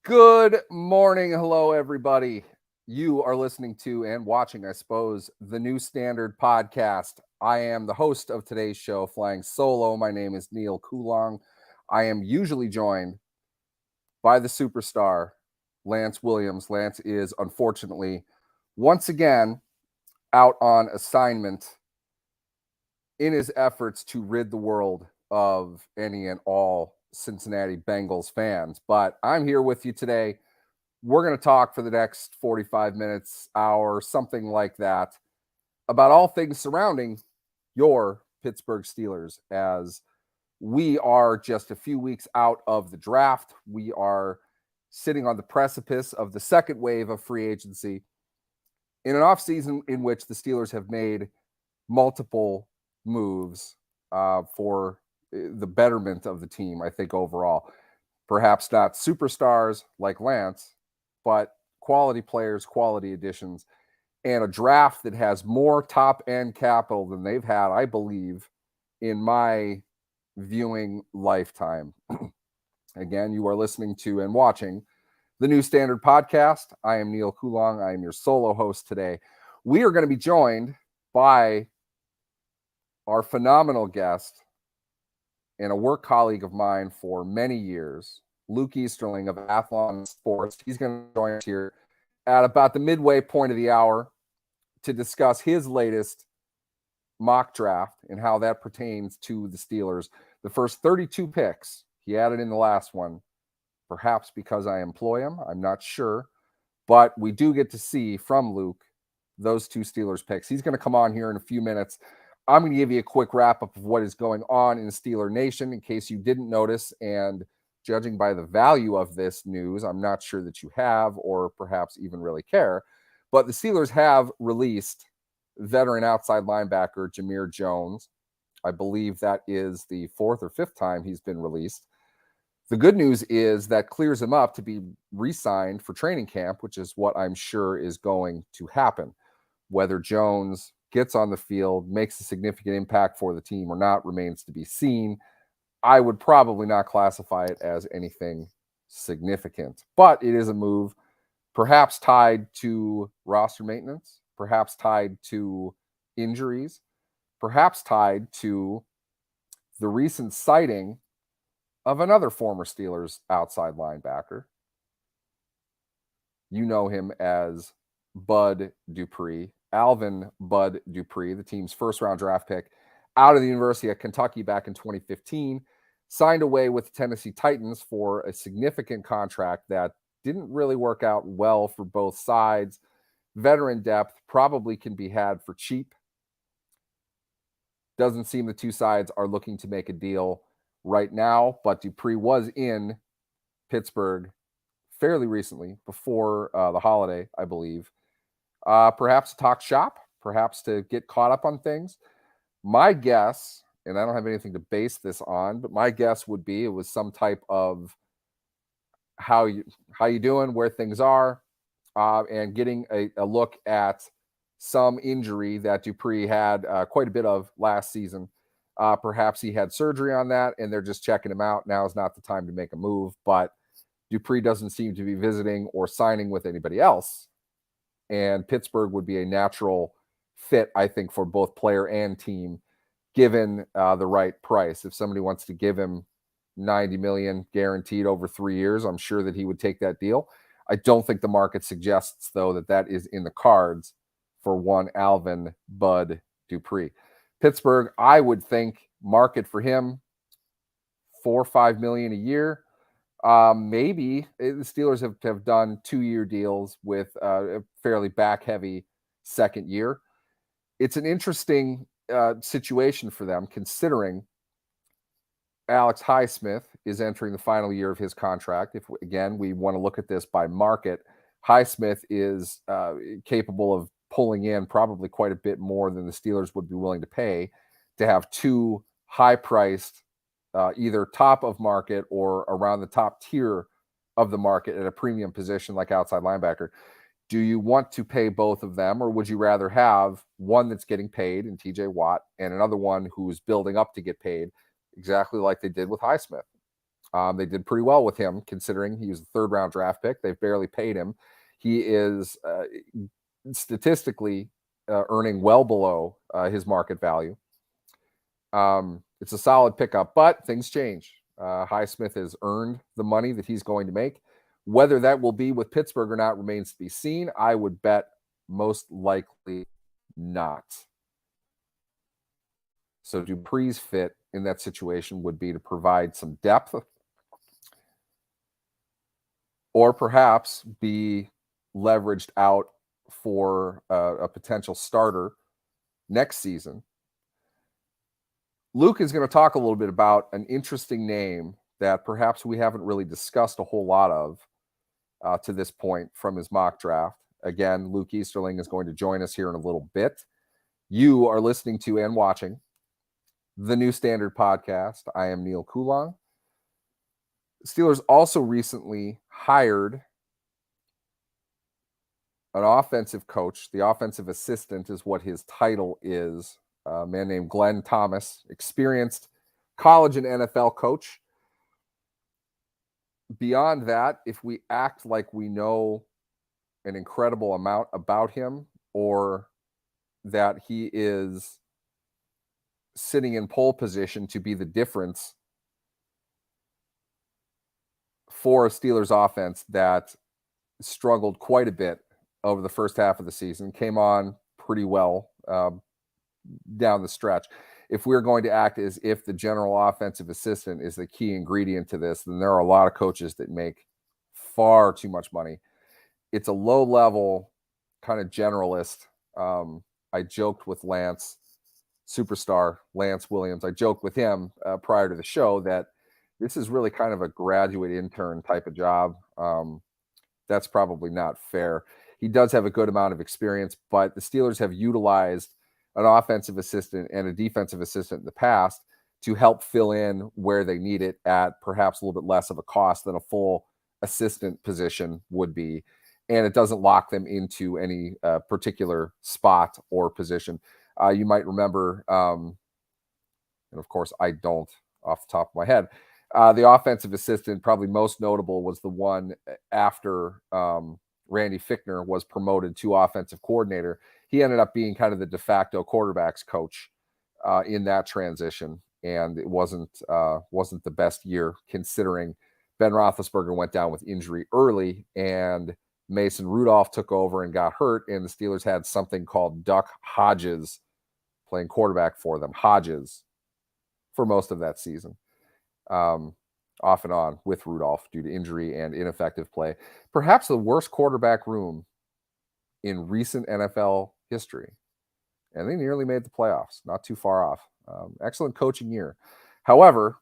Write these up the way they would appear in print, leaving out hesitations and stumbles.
Good morning. Hello, everybody. You are listening to and watching, I suppose, the New Standard podcast. I am the host of today's show, Flying Solo. My name is Neal Coulong. I am usually joined by the superstar, Lance Williams. Lance is unfortunately once again out on assignment in his efforts to rid the world of any and all Cincinnati Bengals fans. But I'm here with you today. We're going to talk for the next 45 minutes, hour, something like that, about all things surrounding your Pittsburgh Steelers as we are just a few weeks out of the draft. We are sitting on the precipice of the second wave of free agency in an offseason in which the Steelers have made multiple moves for the betterment of the team, I think, overall. Perhaps not superstars like Lance, but quality players, quality additions, and a draft that has more top-end capital than they've had, I believe, in my viewing lifetime. Again, you are listening to and watching the New Standard podcast. I am Neal Coulong. I am your solo host today. We are going to be joined by our phenomenal guest and a work colleague of mine for many years, Luke Easterling of Athlon Sports. He's going to join us here at about the midway point of the hour to discuss his latest mock draft and how that pertains to the Steelers. The first 32 picks, he added in the last one, perhaps because I employ him. I'm not sure. But we do get to see from Luke those two Steelers picks. He's going to come on here in a few minutes. I'm going to give you a quick wrap-up of what is going on in Steeler Nation in case you didn't notice. And judging by the value of this news, I'm not sure that you have or perhaps even really care. But the Steelers have released veteran outside linebacker Jameer Jones. I believe that is the fourth or fifth time he's been released. The good news is that clears him up to be re-signed for training camp, which is what I'm sure is going to happen. Whether Jones gets on the field, makes a significant impact for the team or not remains to be seen. I would probably not classify it as anything significant, but it is a move perhaps tied to roster maintenance, perhaps tied to injuries, perhaps tied to the recent sighting of another former Steelers outside linebacker. You know him as Bud Dupree, Alvin Bud Dupree, the team's first-round draft pick out of the University of Kentucky back in 2015, signed away with the Tennessee Titans for a significant contract that didn't really work out well for both sides. Veteran depth probably can be had for cheap. Doesn't seem the two sides are looking to make a deal right now, but Dupree was in Pittsburgh fairly recently, before the holiday, I believe. Perhaps to talk shop, perhaps to get caught up on things. My guess, and I don't have anything to base this on, but my guess would be it was some type of how you doing, where things are, and getting a look at some injury that Dupree had quite a bit of last season. Perhaps he had surgery on that, and they're just checking him out. Now is not the time to make a move, but Dupree doesn't seem to be visiting or signing with anybody else. And Pittsburgh would be a natural fit, I think, for both player and team, given the right price. If somebody wants to give him $90 million guaranteed over 3 years, I'm sure that he would take that deal. I don't think the market suggests, though, that that is in the cards for one Alvin Bud Dupree. Pittsburgh, I would think, market for him $4 or $5 million a year. Maybe the Steelers have done 2-year deals with a fairly back-heavy second year. It's an interesting situation for them, considering Alex Highsmith is entering the final year of his contract. If, again, we want to look at this by market, Highsmith is capable of pulling in probably quite a bit more than the Steelers would be willing to pay to have two high-priced either top of market or around the top tier of the market at a premium position like outside linebacker. Do you want to pay both of them, or would you rather have one that's getting paid in TJ Watt and another one who's building up to get paid, exactly like they did with Highsmith? They did pretty well with him, considering he was a third-round draft pick. They've barely paid him. He is statistically earning well below his market value. It's a solid pickup, but things change. Highsmith has earned the money that he's going to make. Whether that will be with Pittsburgh or not remains to be seen. I would bet most likely not. So Dupree's fit in that situation would be to provide some depth, or perhaps be leveraged out for a potential starter next season. Luke is going to talk a little bit about an interesting name that perhaps we haven't really discussed a whole lot of to this point from his mock draft. Again, Luke Easterling is going to join us here in a little bit. You are listening to and watching the New Standard Podcast. I am Neal Coulong. Steelers also recently hired an offensive coach. The offensive assistant is what his title is. A man named Glenn Thomas, experienced college and NFL coach. Beyond that, if we act like we know an incredible amount about him, or that he is sitting in pole position to be the difference for a Steelers offense that struggled quite a bit over the first half of the season, came on pretty well down the stretch. If we're going to act as if the general offensive assistant is the key ingredient to this, then there are a lot of coaches that make far too much money. It's a low-level kind of generalist. I joked with Lance, superstar Lance Williams. I joked with him prior to the show that this is really kind of a graduate intern type of job. That's probably not fair. He does have a good amount of experience, but the Steelers have utilized an offensive assistant and a defensive assistant in the past to help fill in where they need it at perhaps a little bit less of a cost than a full assistant position would be. And it doesn't lock them into any particular spot or position. You might remember, and of course I don't off the top of my head, the offensive assistant, probably most notable, was the one after Randy Fichtner was promoted to offensive coordinator. He ended up being kind of the de facto quarterbacks coach in that transition, and it wasn't the best year, considering Ben Roethlisberger went down with injury early, and Mason Rudolph took over and got hurt, and the Steelers had something called Duck Hodges playing quarterback for them. Hodges for most of that season. Off and on with Rudolph due to injury and ineffective play. Perhaps the worst quarterback room in recent NFL history. And they nearly made the playoffs, not too far off. Excellent coaching year. However,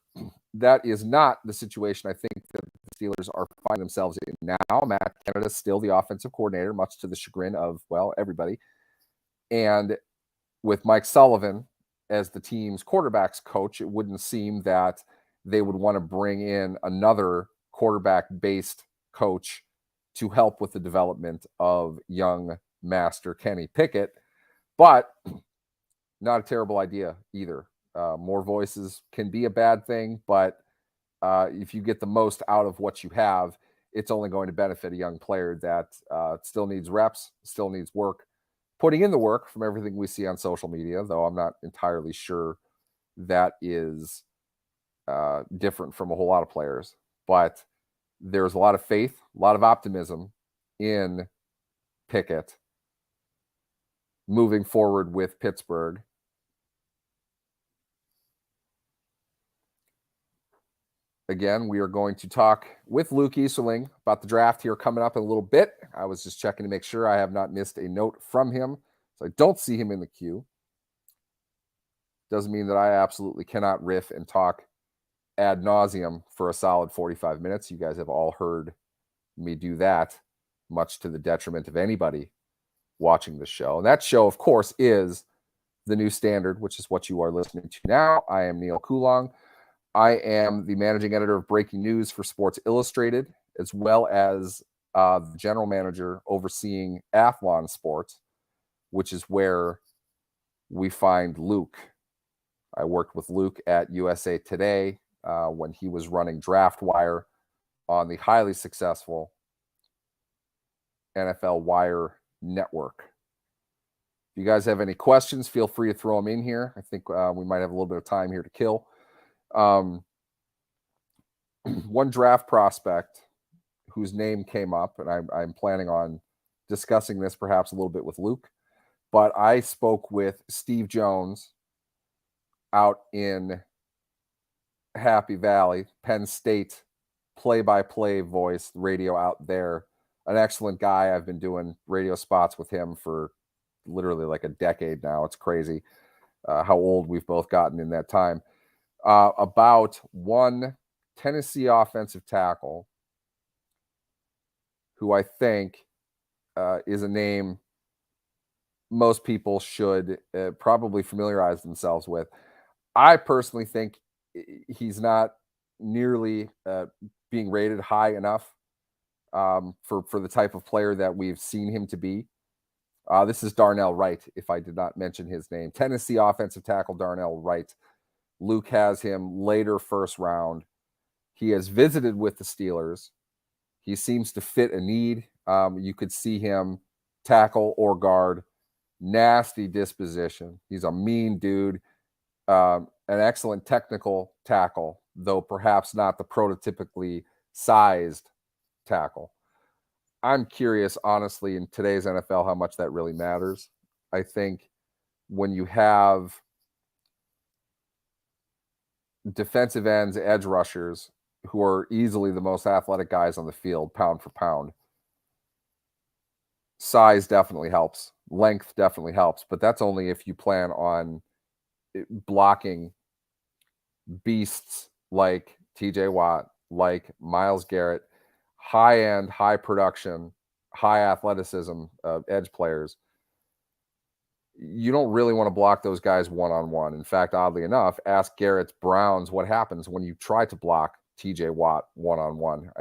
that is not the situation I think that the Steelers are finding themselves in now. Matt Canada is still the offensive coordinator, much to the chagrin of, well, everybody. And with Mike Sullivan as the team's quarterbacks coach, it wouldn't seem that they would want to bring in another quarterback-based coach to help with the development of young master Kenny Pickett. But not a terrible idea either. More voices can be a bad thing, but if you get the most out of what you have, it's only going to benefit a young player that still needs reps, still needs work, putting in the work from everything we see on social media, though I'm not entirely sure that is different from a whole lot of players. But there's a lot of faith, a lot of optimism in Pickett moving forward with Pittsburgh. Again, we are going to talk with Luke Easterling about the draft here coming up in a little bit. I was just checking to make sure I have not missed a note from him, so I don't see him in the queue. Doesn't mean that I absolutely cannot riff and talk ad nauseum for a solid 45 minutes. You guys have all heard me do that, much to the detriment of anybody watching the show. And that show, of course, is the New Standard, which is what you are listening to now. I am Neal Coulong. I am the managing editor of Breaking News for Sports Illustrated, as well as the general manager overseeing Athlon Sports, which is where we find Luke. I worked with Luke at USA Today when he was running Draft Wire on the highly successful NFL Wire network. If you guys have any questions, feel free to throw them in here. I think we might have a little bit of time here to kill. One draft prospect whose name came up, and I'm planning on discussing this perhaps a little bit with Luke, but I spoke with Steve Jones out in Happy Valley, Penn State, play-by-play voice, radio out there. An excellent guy. I've been doing radio spots with him for literally like a decade now. It's crazy how old we've both gotten in that time. About one Tennessee offensive tackle who I think is a name most people should probably familiarize themselves with. I personally think he's not nearly being rated high enough for the type of player that we've seen him to be. This is Darnell Wright, if I did not mention his name. Tennessee offensive tackle Darnell Wright. Luke has him later first round. He has visited with the Steelers. He seems to fit a need. You could see him tackle or guard. Nasty disposition. He's a mean dude. An excellent technical tackle, though perhaps not the prototypically sized tackle. I'm curious, honestly, in today's NFL, how much that really matters. I think when you have defensive ends, edge rushers, who are easily the most athletic guys on the field, pound for pound, size definitely helps. Length definitely helps, but that's only if you plan on blocking beasts like TJ Watt, like Myles Garrett, high-end, high production, high athleticism edge players. You don't really want to block those guys one-on-one. In fact, oddly enough, ask Garrett's Browns what happens when you try to block TJ Watt one-on-one.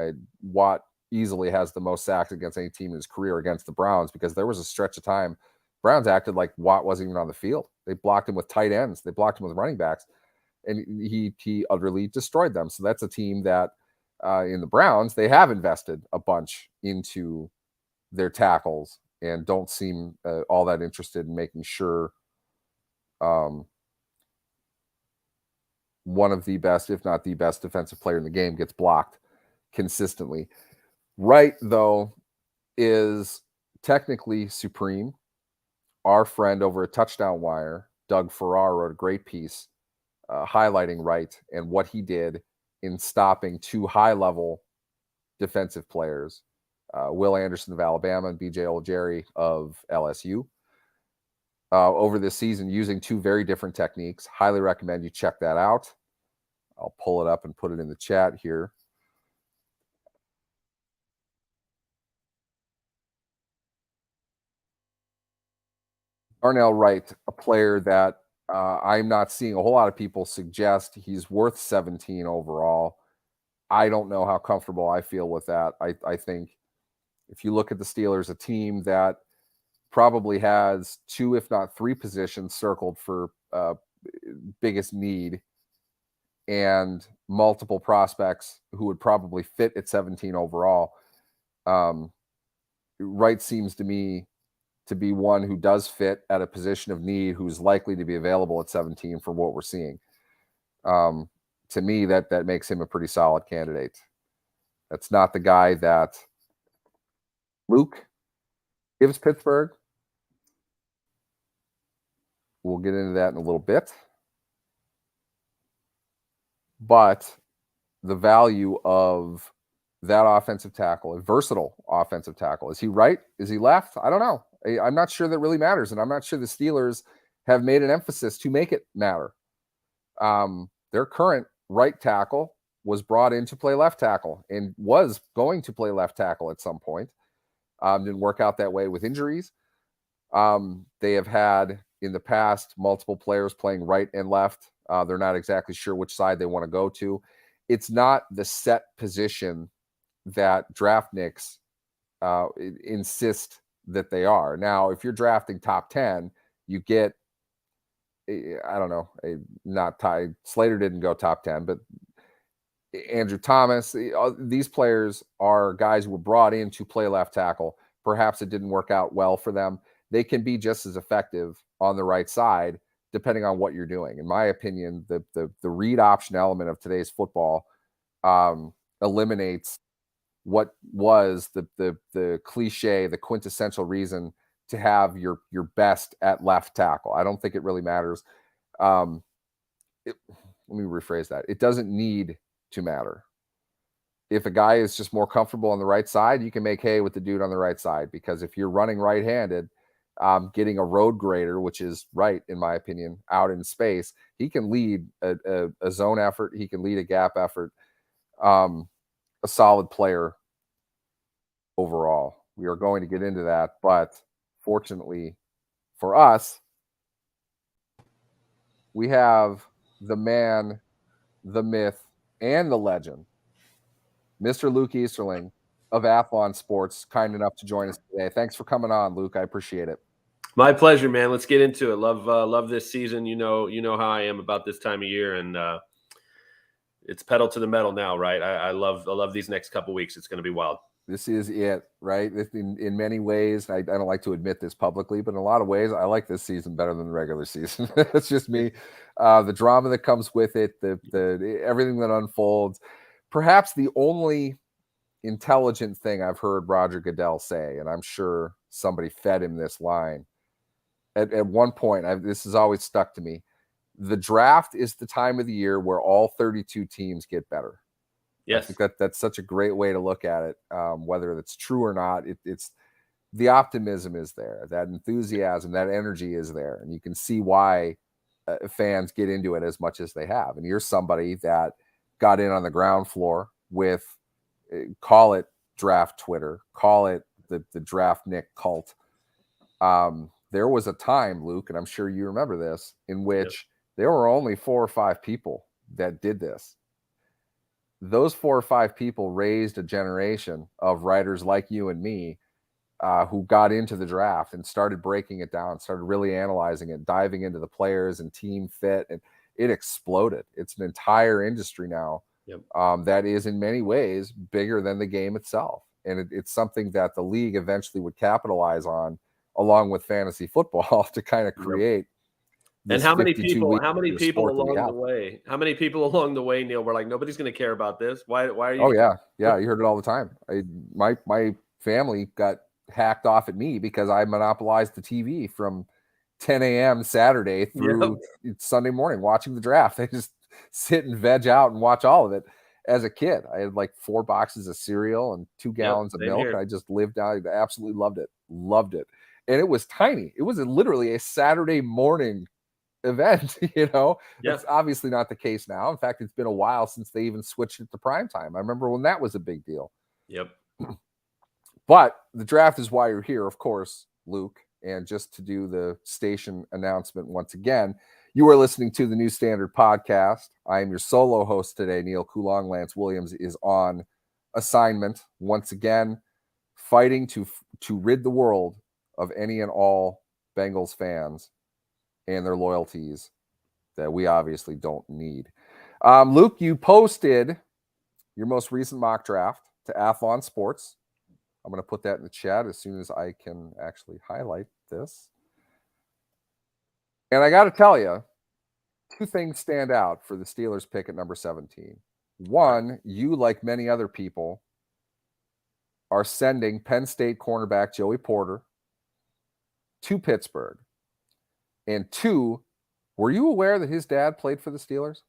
Watt easily has the most sacks against any team in his career against the Browns because there was a stretch of time Browns acted like Watt wasn't even on the field. They blocked him with tight ends. They blocked him with running backs, and he utterly destroyed them. So that's a team that in the Browns, they have invested a bunch into their tackles and don't seem all that interested in making sure one of the best, if not the best defensive player in the game gets blocked consistently. Wright, though, is technically supreme. Our friend over at Touchdown Wire, Doug Farrar, wrote a great piece highlighting Wright and what he did in stopping two high-level defensive players, Will Anderson of Alabama and B.J. Ojeri of LSU, over this season using two very different techniques. Highly recommend you check that out. I'll pull it up and put it in the chat here. Darnell Wright, a player that I'm not seeing a whole lot of people suggest he's worth 17 overall. I don't know how comfortable I feel with that. I think if you look at the Steelers, a team that probably has two, if not three positions circled for biggest need and multiple prospects who would probably fit at 17 overall. Wright seems to me to be one who does fit at a position of need, who's likely to be available at 17 for what we're seeing. To me, that makes him a pretty solid candidate. That's not the guy that Luke gives Pittsburgh. We'll get into that in a little bit. But the value of that offensive tackle, a versatile offensive tackle, is he right? Is he left? I don't know. I'm not sure that really matters, and I'm not sure the Steelers have made an emphasis to make it matter. Their current right tackle was brought in to play left tackle and was going to play left tackle at some point. Didn't work out that way with injuries. They have had in the past multiple players playing right and left. They're not exactly sure which side they want to go to. It's not the set position that draft nicks insist that they are. Now, if you're drafting top 10, you get, I don't know, not tied. Slater didn't go top 10, but Andrew Thomas. These players are guys who were brought in to play left tackle. Perhaps it didn't work out well for them. They can be just as effective on the right side, depending on what you're doing. In my opinion, the read option element of today's football eliminates what was the cliche, the quintessential reason to have your best at left tackle. I don't think it really matters. Let me rephrase that. It doesn't need to matter. If a guy is just more comfortable on the right side, you can make hay with the dude on the right side, because if you're running right-handed, getting a road grader, which is right, in my opinion, out in space, he can lead a zone effort. He can lead a gap effort. A solid player overall. We are going to get into that, but fortunately for us, we have the man, the myth, and the legend, Mr. Luke Easterling of Athlon Sports, kind enough to join us today. Thanks for coming on, Luke. I appreciate it. My pleasure, man. Let's get into it. Love this season. You know how I am about this time of year, and it's pedal to the metal now, right? I love these next couple weeks. It's going to be wild. This is it, right? In many ways, I don't like to admit this publicly, but in a lot of ways, I like this season better than the regular season. It's just me. The drama that comes with it, the everything that unfolds. Perhaps the only intelligent thing I've heard Roger Goodell say, and I'm sure somebody fed him this line. At one point, this has always stuck to me. The draft is the time of the year where all 32 teams get better. Yes. I think that's such a great way to look at it. Whether it's true or not, it's the optimism is there, that enthusiasm, that energy is there, and you can see why fans get into it as much as they have. And you're somebody that got in on the ground floor with, call it draft Twitter, call it the draft Nick cult. There was a time, Luke, and I'm sure you remember this, in which there were only 4 or 5 people that did this. Those 4 or 5 people raised a generation of writers like you and me who got into the draft and started breaking it down, started really analyzing it, diving into the players and team fit, and it exploded. It's an entire industry now that is in many ways bigger than the game itself. And it's something that the league eventually would capitalize on, along with fantasy football, to kind of create. And how many people along the way, Neal, were like, nobody's going to care about this. Why are you? Oh yeah. You heard it all the time. My family got hacked off at me because I monopolized the TV from 10 a.m. Saturday through Sunday morning watching the draft. I just sit and veg out and watch all of it. As a kid, I had like 4 boxes of cereal and 2 gallons of milk. And I just lived out. I absolutely loved it. And it was tiny. It was literally a Saturday morning event. It's obviously not the case now. In fact, it's been a while since they even switched it to prime time. I remember when that was a big deal. But the draft is why you're here, of course, Luke. And just to do the station announcement once again, you are listening to the New Standard Podcast. I am your solo host today, Neal Coulong. Lance Williams is on assignment once again, fighting to rid the world of any and all Bengals fans and their loyalties that we obviously don't need. Luke, you posted your most recent mock draft to Athlon Sports. I'm going to put that in the chat as soon as I can actually highlight this. And I got to tell you, 2 things stand out for the Steelers pick at number 17. One, you, like many other people, are sending Penn State cornerback Joey Porter to Pittsburgh. And 2, were you aware that his dad played for the Steelers?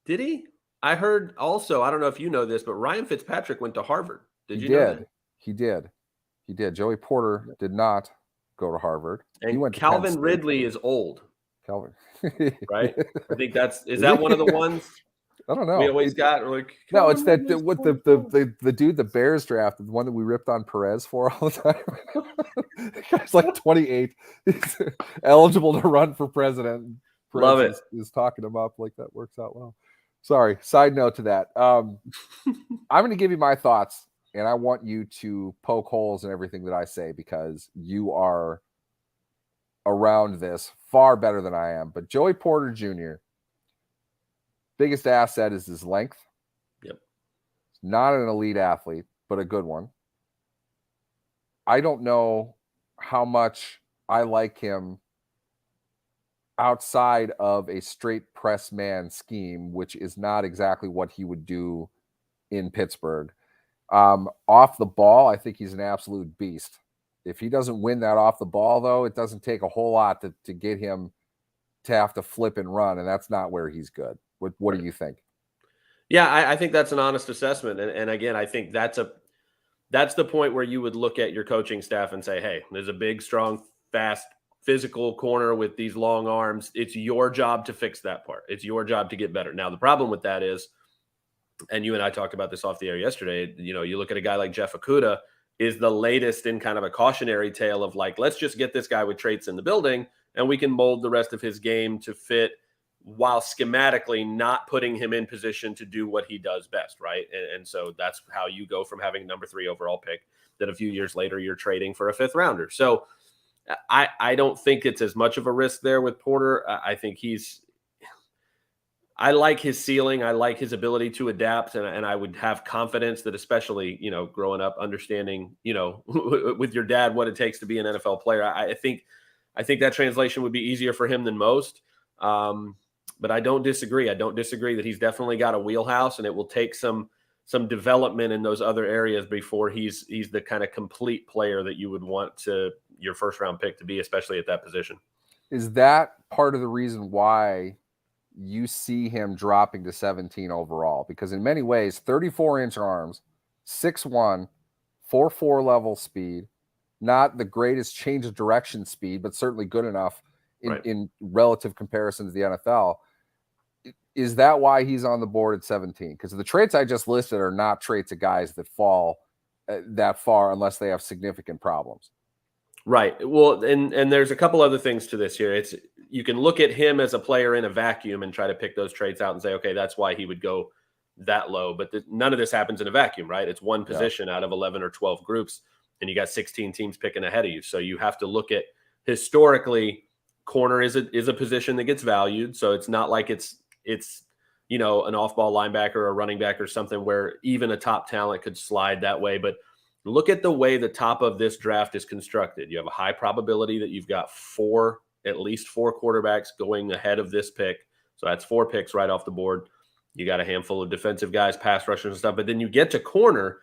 Did he? I heard also, I don't know if you know this, but Ryan Fitzpatrick went to Harvard. Did you know that? He did. Joey Porter did not go to Harvard. And he went Calvin Ridley is old. Calvin. Right? I think is that one of the ones? I don't know. We always got like no, it's that what the dude the Bears drafted, the one that we ripped on Perez for all the time. The guy's like 28. He's eligible to run for president. Perez Love it. Is talking him up like that works out well. Sorry. Side note to that. I'm going to give you my thoughts, and I want you to poke holes in everything that I say because you are around this far better than I am. But Joey Porter Jr., biggest asset is his length. Yep. not an elite athlete, but a good one. I don't know how much I like him outside of a straight press man scheme, which is not exactly what he would do in Pittsburgh. Off the ball, I think he's an absolute beast. If he doesn't win that off the ball, though, it doesn't take a whole lot to get him to have to flip and run, and that's not where he's good. What do you think? Yeah, I think that's an honest assessment. And again, I think that's the point where you would look at your coaching staff and say, hey, there's a big, strong, fast, physical corner with these long arms. It's your job to fix that part. It's your job to get better. Now, the problem with that is, and you and I talked about this off the air yesterday, you look at a guy like Jeff Okudah is the latest in kind of a cautionary tale of like, let's just get this guy with traits in the building and we can mold the rest of his game to fit while schematically not putting him in position to do what he does best, right? And so that's how you go from having number 3 overall pick that a few years later you're trading for a 5th rounder. So I don't think it's as much of a risk there with Porter. I think I like his ceiling. I like his ability to adapt, and I would have confidence that, especially, growing up, understanding, with your dad, what it takes to be an NFL player. I think that translation would be easier for him than most. But I don't disagree. I don't disagree that he's definitely got a wheelhouse, and it will take some development in those other areas before he's the kind of complete player that you would want your first round pick to be, especially at that position. Is that part of the reason why you see him dropping to 17 overall? Because in many ways, 34-inch arms, 6'1", 4.4 level speed, not the greatest change of direction speed, but certainly good enough in relative comparison to the NFL. Is that why he's on the board at 17? Because the traits I just listed are not traits of guys that fall that far unless they have significant problems. Right. Well, and there's a couple other things to this here. You can look at him as a player in a vacuum and try to pick those traits out and say, okay, that's why he would go that low. But none of this happens in a vacuum, right? It's one position out of 11 or 12 groups, and you got 16 teams picking ahead of you. So you have to look at, historically, corner is a position that gets valued. So it's not like it's an off-ball linebacker or a running back or something where even a top talent could slide that way. But look at the way the top of this draft is constructed. You have a high probability that you've got at least four quarterbacks going ahead of this pick. So that's 4 picks right off the board. You got a handful of defensive guys, pass rushers and stuff. But then you get to corner,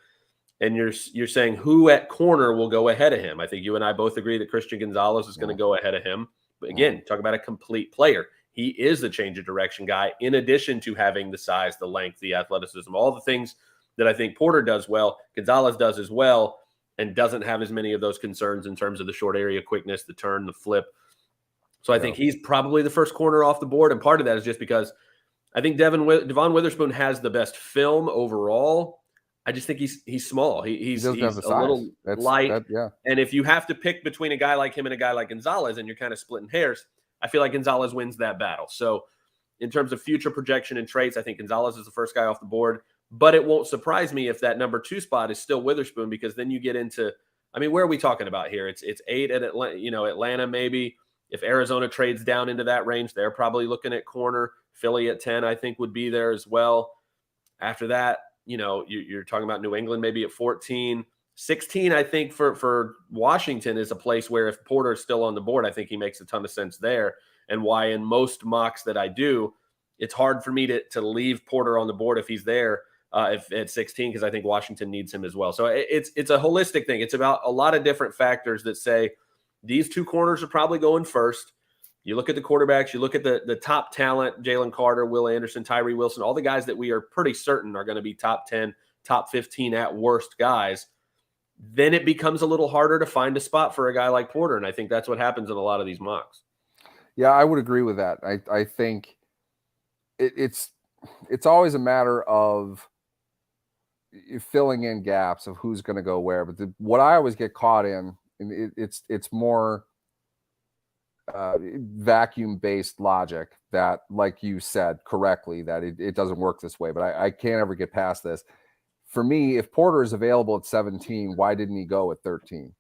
and you're saying who at corner will go ahead of him. I think you and I both agree that Christian Gonzalez is going to go ahead of him. But again, talk about a complete player. He is the change of direction guy, in addition to having the size, the length, the athleticism, all the things that I think Porter does well, Gonzalez does as well, and doesn't have as many of those concerns in terms of the short area quickness, the turn, the flip. So I think he's probably the first corner off the board, and part of that is just because I think Devon Witherspoon has the best film overall. I just think he's small. He's a little light. And if you have to pick between a guy like him and a guy like Gonzalez, and you're kind of splitting hairs, I feel like Gonzalez wins that battle. So in terms of future projection and traits, I think Gonzalez is the first guy off the board. But it won't surprise me if that number 2 spot is still Witherspoon, because then you get into, where are we talking about here? It's 8 at Atlanta maybe. If Arizona trades down into that range, they're probably looking at corner. Philly at 10, I think, would be there as well. After that, you're talking about New England maybe at 14. 16, I think, for Washington is a place where if Porter is still on the board, I think he makes a ton of sense there. And why in most mocks that I do, it's hard for me to leave Porter on the board if he's there. If at 16, because I think Washington needs him as well. So it's a holistic thing. It's about a lot of different factors that say these 2 corners are probably going first. You look at the quarterbacks, you look at the top talent, Jalen Carter, Will Anderson, Tyree Wilson, all the guys that we are pretty certain are going to be top 10, top 15 at worst guys. Then it becomes a little harder to find a spot for a guy like Porter. And I think that's what happens in a lot of these mocks. Yeah, I would agree with that. I think it's always a matter of filling in gaps of who's going to go where. But what I always get caught in, and it's more vacuum-based logic that, like you said correctly, that it doesn't work this way. But I can't ever get past this. For me, if Porter is available at 17, why didn't he go at 13?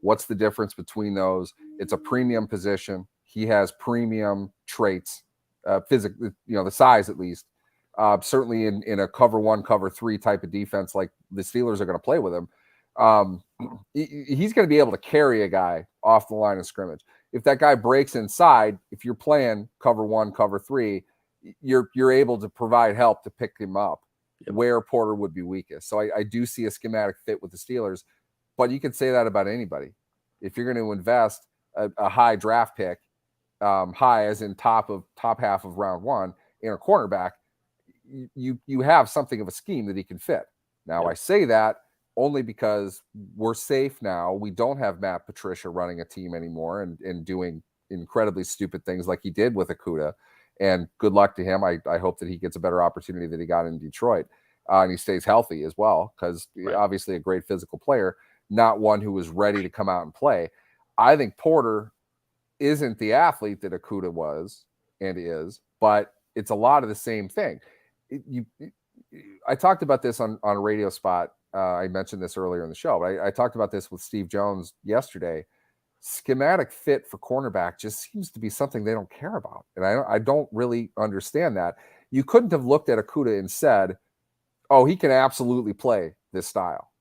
What's the difference between those? It's a premium position. He has premium traits, physical, the size at least. certainly in a cover 1, cover 3 type of defense like the Steelers are going to play with him. He's going to be able to carry a guy off the line of scrimmage. If that guy breaks inside, if you're playing cover 1, cover 3, you're able to provide help to pick him up where Porter would be weakest. So I do see a schematic fit with the Steelers, but you could say that about anybody. If you're going to invest a high draft pick, high as in top half of round 1 in a cornerback, you have something of a scheme that he can fit. Now I say that only because we're safe now. We don't have Matt Patricia running a team anymore and doing incredibly stupid things like he did with Okudah. And good luck to him. I hope that he gets a better opportunity that he got in Detroit. And he stays healthy as well, because obviously a great physical player, not one who was ready to come out and play. I think Porter isn't the athlete that Okudah was and is, but it's a lot of the same thing. I talked about this on a radio spot. I mentioned this earlier in the show, but I talked about this with Steve Jones yesterday. Schematic fit for cornerback just seems to be something they don't care about. And I don't really understand that. You couldn't have looked at Okudah and said, oh, he can absolutely play this style.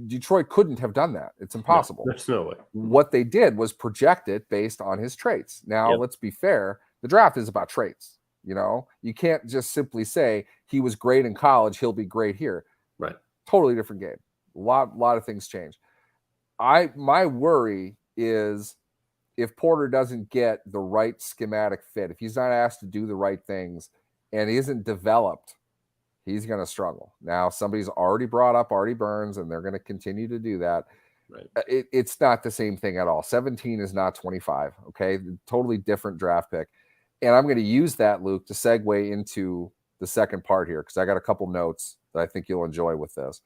Detroit couldn't have done that. It's impossible. No, there's no way. What they did was project it based on his traits. Now, let's be fair. The draft is about traits. You can't just simply say he was great in college, he'll be great here. Right. Totally different game. A lot of things change. My worry is if Porter doesn't get the right schematic fit, if he's not asked to do the right things and he isn't developed, he's going to struggle. Now, somebody's already brought up Artie Burns, and they're going to continue to do that. Right. It's not the same thing at all. 17 is not 25. Okay. Totally different draft pick. And I'm going to use that, Luke, to segue into the second part here, because I got a couple notes that I think you'll enjoy with this.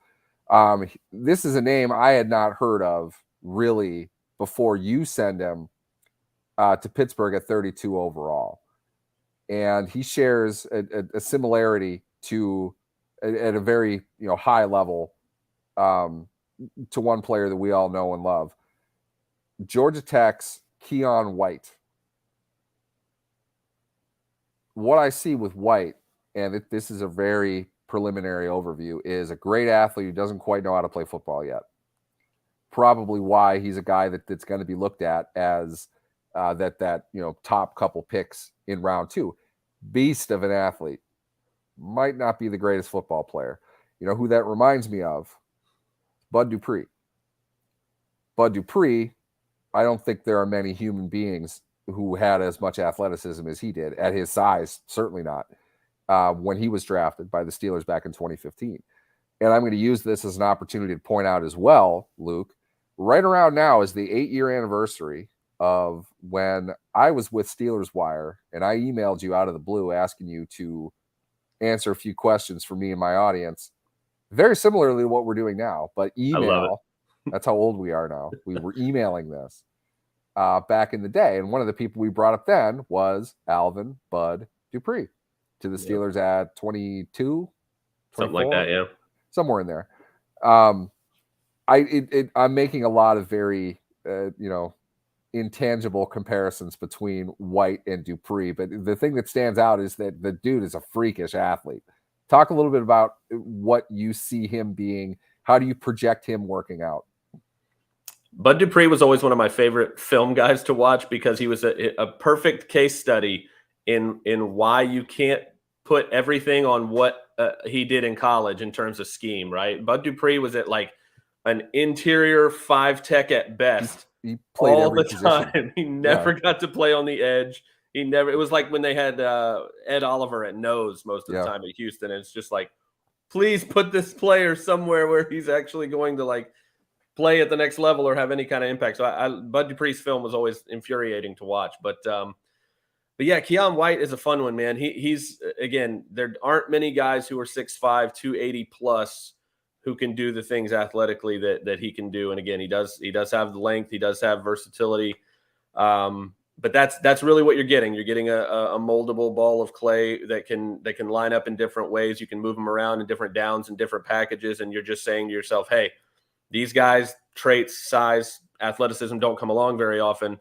This is a name I had not heard of really before you send him to Pittsburgh at 32 overall. And he shares a similarity to at a very high level to one player that we all know and love. Georgia Tech's Keon White. What I see with White, and this is a very preliminary overview, is a great athlete who doesn't quite know how to play football yet. Probably why he's a guy that's going to be looked at as that top couple picks in round 2. Beast of an athlete. Might not be the greatest football player. You know who that reminds me of? Bud Dupree. Bud Dupree, I don't think there are many human beings who had as much athleticism as he did at his size, certainly not, when he was drafted by the Steelers back in 2015. And I'm going to use this as an opportunity to point out as well, Luke, right around now is the 8-year anniversary of when I was with Steelers Wire, and I emailed you out of the blue asking you to answer a few questions for me and my audience, very similarly to what we're doing now, but email. That's how old we are now. We were emailing this back in the day. And one of the people we brought up then was Alvin Bud Dupree to the Steelers at 22, 24, something like that. Yeah. Somewhere in there. I'm making a lot of very, intangible comparisons between White and Dupree. But the thing that stands out is that the dude is a freakish athlete. Talk a little bit about what you see him being. How do you project him working out? Bud Dupree was always one of my favorite film guys to watch because he was a perfect case study in why you can't put everything on what he did in college in terms of scheme, right? Bud Dupree was at like an interior 5 tech at best. He played all every the position. time. He never got to play on the edge. It was like when they had Ed Oliver at nose most of the time at Houston. And it's just like, please put this player somewhere where he's actually going to like play at the next level or have any kind of impact. So Bud Dupree's film was always infuriating to watch. But yeah, Keon White is a fun one, man. He's again, there aren't many guys who are 6'5", 280 plus who can do the things athletically that he can do. And again, he does have the length, he does have versatility. But that's really what you're getting. You're getting a moldable ball of clay that can line up in different ways. You can move them around in different downs and different packages. And you're just saying to yourself, hey, these guys, traits, size, athleticism don't come along very often.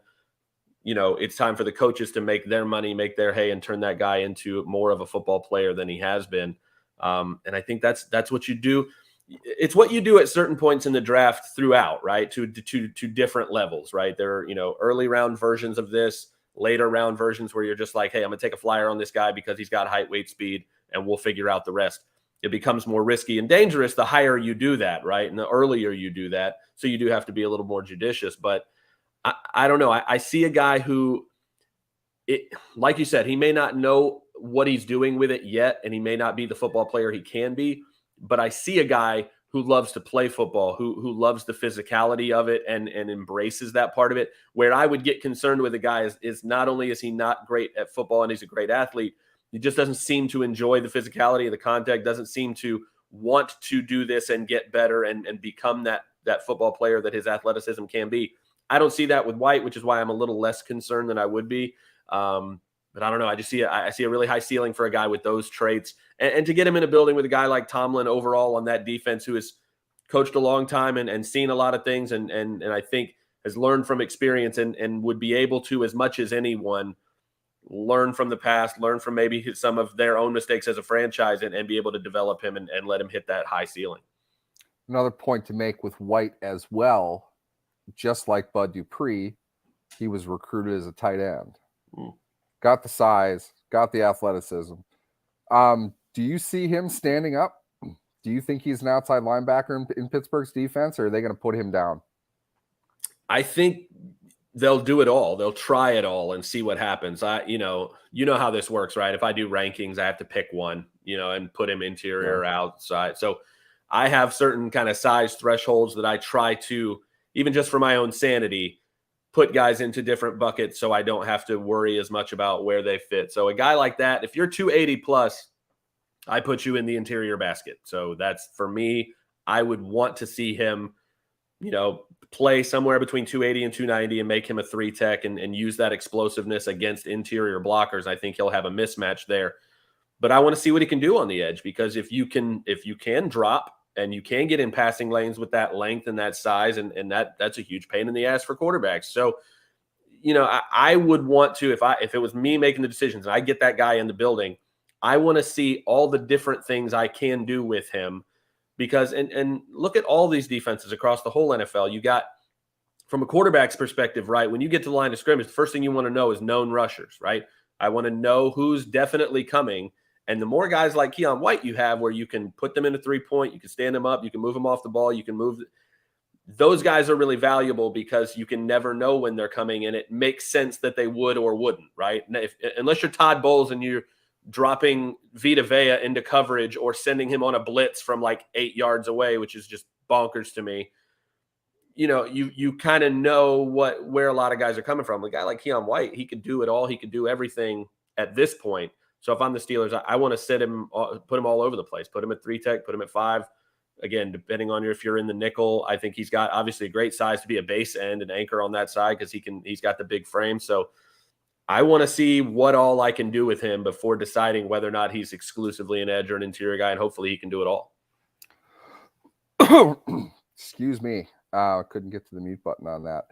it's time for the coaches to make their money, make their hay, and turn that guy into more of a football player than he has been. And I think that's what you do. It's what you do at certain points in the draft throughout, right? To different levels, right? There are, early round versions of this, later round versions where you're just like, hey, I'm going to take a flyer on this guy because he's got height, weight, speed, and we'll figure out the rest. It becomes more risky and dangerous the higher you do that, right? And the earlier you do that. So you do have to be a little more judicious. But I don't know. I see a guy who, like you said, he may not know what he's doing with it yet, and he may not be the football player he can be. But I see a guy who loves to play football, who loves the physicality of it and embraces that part of it. Where I would get concerned with a guy is not only is he not great at football and he's a great athlete, he just doesn't seem to enjoy the physicality of the contact, doesn't seem to want to do this and get better and become that football player that his athleticism can be. I don't see that with White, which is why I'm a little less concerned than I would be. But I don't know. I see a really high ceiling for a guy with those traits. And to get him in a building with a guy like Tomlin overall on that defense, who has coached a long time and seen a lot of things and I think has learned from experience and would be able to, as much as anyone, learn from the past, learn from maybe some of their own mistakes as a franchise and be able to develop him and let him hit that high ceiling. Another point to make with White as well, just like Bud Dupree, he was recruited as a tight end. Got the size, got the athleticism. Do you see him standing up? Do you think he's an outside linebacker in Pittsburgh's defense, or are they going to put him down? I think they'll do it all. They'll try it all and see what happens. You know how this works, right? If I do rankings, I have to pick one, and put him interior or outside. So I have certain kind of size thresholds that I try to, even just for my own sanity, put guys into different buckets so I don't have to worry as much about where they fit. So a guy like that, if you're 280 plus, I put you in the interior basket. So that's, for me, I would want to see him, play somewhere between 280 and 290 and make him a 3-tech and use that explosiveness against interior blockers. I think he'll have a mismatch there. But I want to see what he can do on the edge, because if you can drop and you can get in passing lanes with that length and that size, and that's a huge pain in the ass for quarterbacks. So, I would want to, if it was me making the decisions and I get that guy in the building, I want to see all the different things I can do with him, because and look at all these defenses across the whole NFL. You got, from a quarterback's perspective, right? When you get to the line of scrimmage, the first thing you want to know is known rushers, right? I want to know who's definitely coming. And the more guys like Keon White you have, where you can put them in a 3-point, you can stand them up, you can move them off the ball, you can move. Those guys are really valuable because you can never know when they're coming, and it makes sense that they would or wouldn't, right? Unless you're Todd Bowles and you're dropping Vita Vea into coverage or sending him on a blitz from like 8 yards away, which is just bonkers to me. You kind of know where a lot of guys are coming from. A guy like Keon White, he could do it all. He could do everything at this point. So if I'm the Steelers, I want to set him, put him all over the place. Put him at 3-tech, put him at 5. Again, depending on if you're in the nickel, I think he's got obviously a great size to be a base end and anchor on that side, because he's got the big frame. So I want to see what all I can do with him before deciding whether or not he's exclusively an edge or an interior guy, and hopefully he can do it all. Excuse me. Couldn't get to the mute button on that.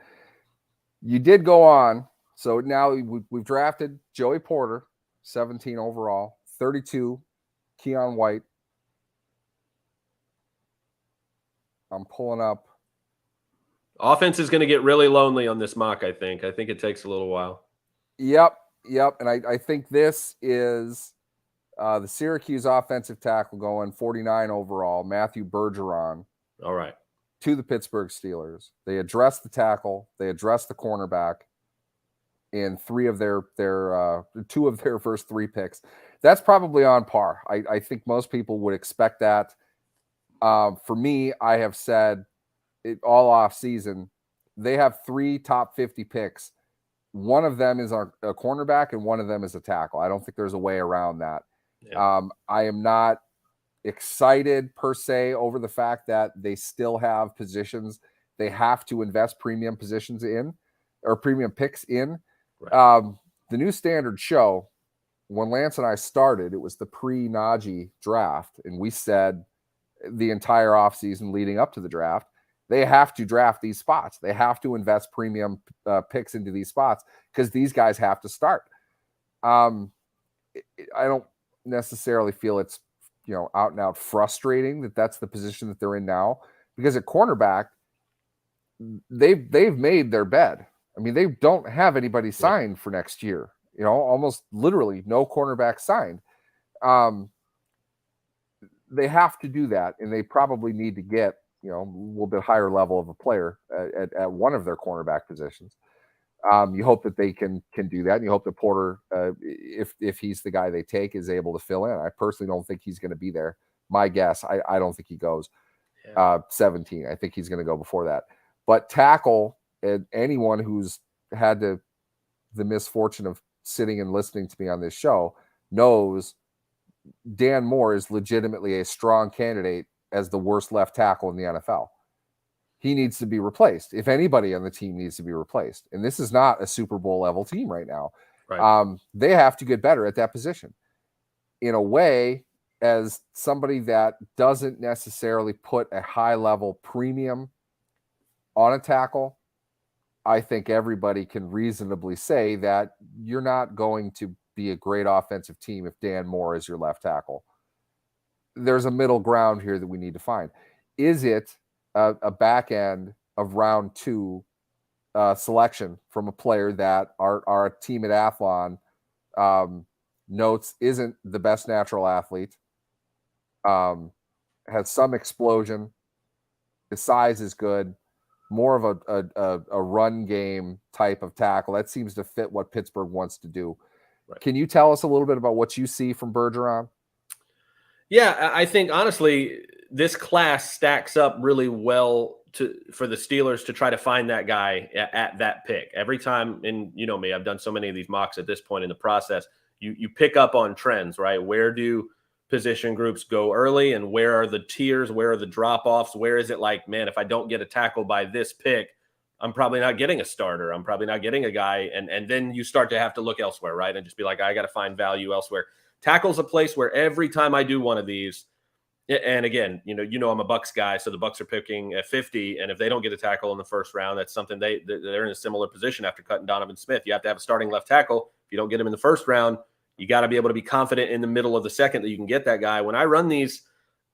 You did go on. So now we've drafted Joey Porter, 17 overall, 32, Keon White. I'm pulling up. Offense is going to get really lonely on this mock, I think. I think it takes a little while. Yep. And I think this is the Syracuse offensive tackle going 49 overall, Matthew Bergeron. All right. To the Pittsburgh Steelers. They addressed the tackle. They addressed the cornerback in 2 of their first 3 picks. That's probably on par. I think most people would expect that. For me, I have said it all off season. They have 3 top 50 picks. One of them is a cornerback and one of them is a tackle. I don't think there's a way around that. Yeah. I am not excited per se over the fact that they still have positions they have to invest premium positions in, or premium picks in. Right. The new standard show, when Lance and I started, it was the pre-Najee draft, and we said the entire offseason leading up to the draft, They have to draft these spots. They have to invest premium picks into these spots because these guys have to start. I don't necessarily feel it's, out and out frustrating that that's the position that they're in now, because at cornerback, they've made their bed. I mean, they don't have anybody signed for next year. Almost literally no cornerback signed. They have to do that, and they probably need to get a little bit higher level of a player at one of their cornerback positions. You hope that they can do that, and you hope that Porter, if he's the guy they take, is able to fill in. I personally don't think he's going to be there. My guess, I don't think he goes 17. I think he's going to go before that. But tackle, and anyone who's had the misfortune of sitting and listening to me on this show knows Dan Moore is legitimately a strong candidate as the worst left tackle in the NFL. He needs to be replaced. If anybody on the team needs to be replaced, and this is not a Super Bowl level team right now, they have to get better at that position. In a way, as somebody that doesn't necessarily put a high level premium on a tackle, I think everybody can reasonably say that you're not going to be a great offensive team if Dan Moore is your left tackle. There's a middle ground here that we need to find. Is it a back end of round 2 selection from a player that our team at Athlon notes isn't the best natural athlete, has some explosion, his size is good, more of a run game type of tackle. That seems to fit what Pittsburgh wants to do. Right. Can you tell us a little bit about what you see from Bergeron? Yeah, I think honestly, this class stacks up really well for the Steelers to try to find that guy at that pick. Every time, and you know me, I've done so many of these mocks at this point in the process, you pick up on trends, right? Where do position groups go early, and where are the tiers? Where are the drop-offs? Where is it like, man, if I don't get a tackle by this pick, I'm probably not getting a starter. I'm probably not getting a guy. And then you start to have to look elsewhere, right? And just be like, I got to find value elsewhere. Tackle's a place where every time I do one of these, and again, I'm a Bucks guy, so the Bucks are picking at 50, and if they don't get a tackle in the first round, that's something they're in a similar position after cutting Donovan Smith. You have to have a starting left tackle. If you don't get him in the first round, you got to be able to be confident in the middle of the second that you can get that guy. When I run these,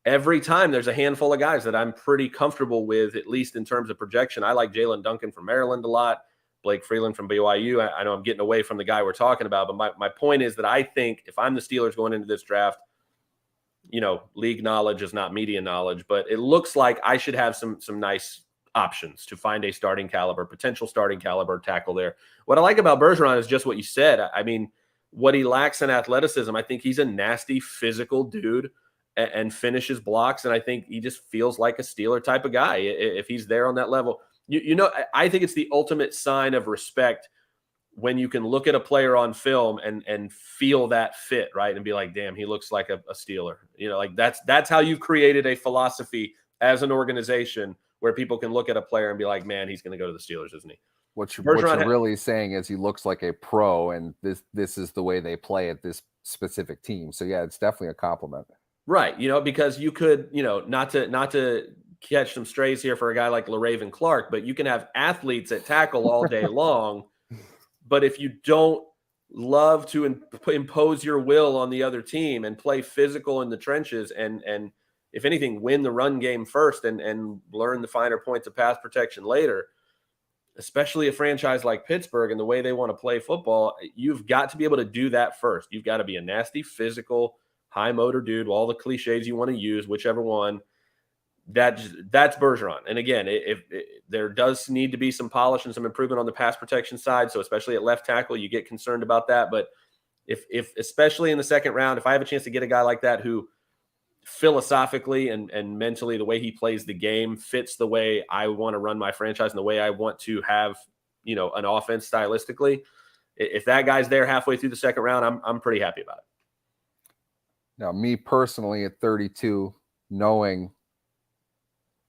every time there's a handful of guys that I'm pretty comfortable with, at least in terms of projection. I like Jalen Duncan from Maryland a lot, Blake Freeland from BYU. I know I'm getting away from the guy we're talking about, but my point is that I think if I'm the Steelers going into this draft, league knowledge is not media knowledge, but it looks like I should have some nice options to find a potential starting caliber tackle there. What I like about Bergeron is just what you said. I mean, what he lacks in athleticism, I think he's a nasty physical dude and finishes blocks. And I think he just feels like a Steeler type of guy if he's there on that level. I think it's the ultimate sign of respect when you can look at a player on film and feel that fit, right? And be like, damn, he looks like a Steeler. That's how you've created a philosophy as an organization where people can look at a player and be like, man, he's going to go to the Steelers, isn't he? What you're really saying is he looks like a pro, and this is the way they play at this specific team. So yeah, it's definitely a compliment. Right. Because you could, not to catch some strays here for a guy like LaRaven Clark, but you can have athletes at tackle all day long. But if you don't love to impose your will on the other team and play physical in the trenches and if anything, win the run game first and learn the finer points of pass protection later, especially a franchise like Pittsburgh and the way they want to play football, you've got to be able to do that first. You've got to be a nasty, physical, high motor dude, all the cliches you want to use, whichever one. That's Bergeron. And again, if there does need to be some polish and some improvement on the pass protection side, so especially at left tackle, you get concerned about that. But if especially in the second round, if I have a chance to get a guy like that who philosophically and mentally, the way he plays the game fits the way I want to run my franchise and the way I want to have, an offense stylistically, if that guy's there halfway through the second round, I'm pretty happy about it. Now, me personally at 32, knowing